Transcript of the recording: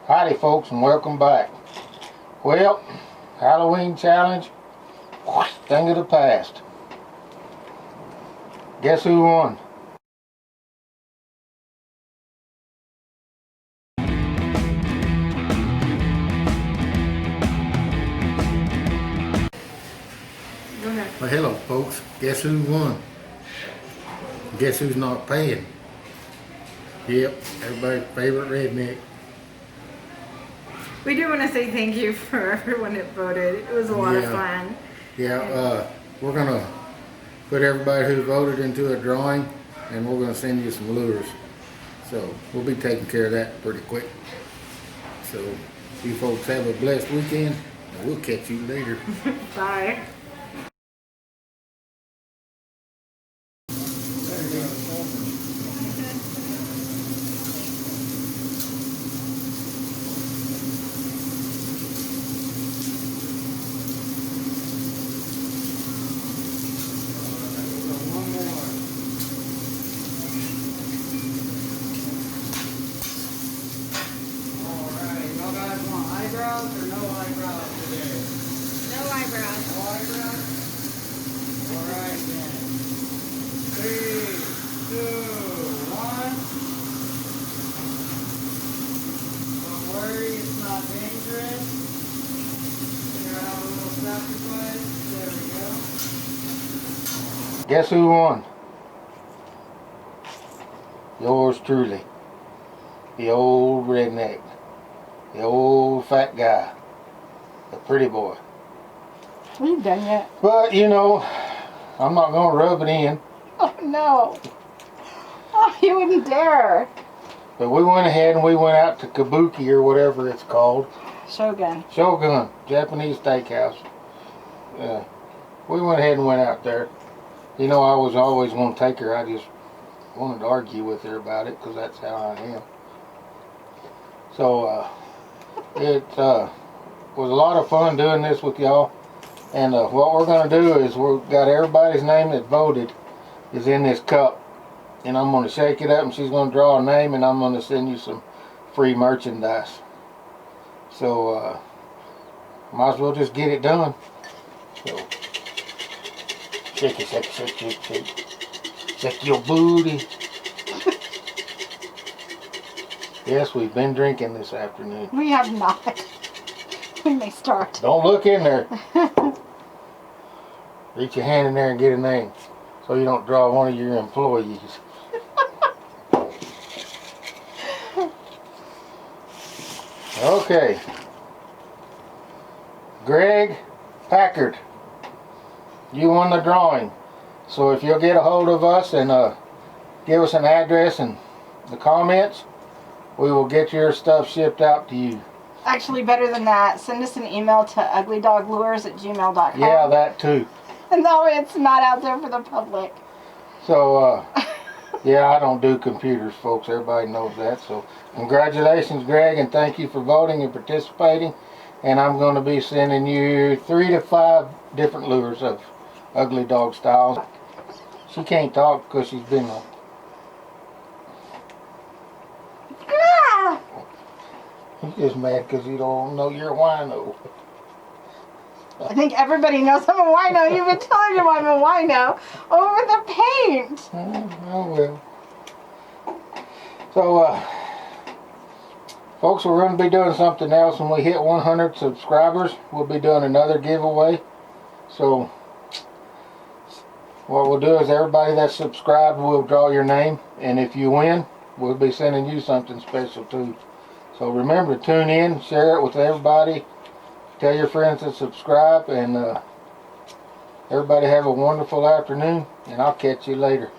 Howdy folks, and welcome back. Well, Halloween challenge, thing of the past. Guess who won? Go ahead. Well, hello folks, guess who won? Guess who's not paying? Yep, everybody's favorite redneck. We do want to say thank you for everyone that voted. It was a lot of fun. Yeah, we're gonna put everybody who voted into a drawing, and we're gonna send you some lures. So we'll be taking care of that pretty quick. So you folks have a blessed weekend, and we'll catch you later. Bye. Eyebrows or no eyebrows today? No eyebrows. No eyebrows? Alright then. 3, 2, 1. Don't worry, it's not dangerous. Here, have a little sacrifice. There we go. Guess who won? Yours truly. The old redneck. The old fat guy. The pretty boy. Are you done yet? But, you know, I'm not going to rub it in. Oh, no. Oh, you wouldn't dare. But we went ahead and we went out to Kabuki or whatever it's called. Shogun. Shogun, Japanese steakhouse. We went ahead and went out there. You know, I was always going to take her. I just wanted to argue with her about it because that's how I am. So, it was a lot of fun doing this with y'all. And what we're going to do is we've got everybody's name that voted is in this cup. And I'm going to shake it up and she's going to draw a name and I'm going to send you some free merchandise. So, might as well just get it done. So, shake it, shake it, shake, shake, shake. Shake your booty. Yes, we've been drinking this afternoon. We have not. We may start. Don't look in there. Reach your hand in there and get a name so you don't draw one of your employees. Okay. Greg Packard, you won the drawing. So if you'll get a hold of us and give us an address and the comments, we will get your stuff shipped out to you. Actually, better than that, send us an email to UglyDogLures@gmail.com. Yeah, that too. And that way it's not out there for the public. So, yeah, I don't do computers, folks. Everybody knows that. So, congratulations, Greg, and thank you for voting and participating. And I'm going to be sending you 3 to 5 different lures of Ugly Dog styles. She can't talk because she's been on. He's just mad because you don't know you're a wino. I think everybody knows I'm a wino. You've been telling them I'm a wino over the paint. Oh well. So, folks, we're going to be doing something else. When we hit 100 subscribers, we'll be doing another giveaway. So, what we'll do is everybody that's subscribed will draw your name. And if you win, we'll be sending you something special too. So remember to tune in, share it with everybody, tell your friends to subscribe, and everybody have a wonderful afternoon, and I'll catch you later.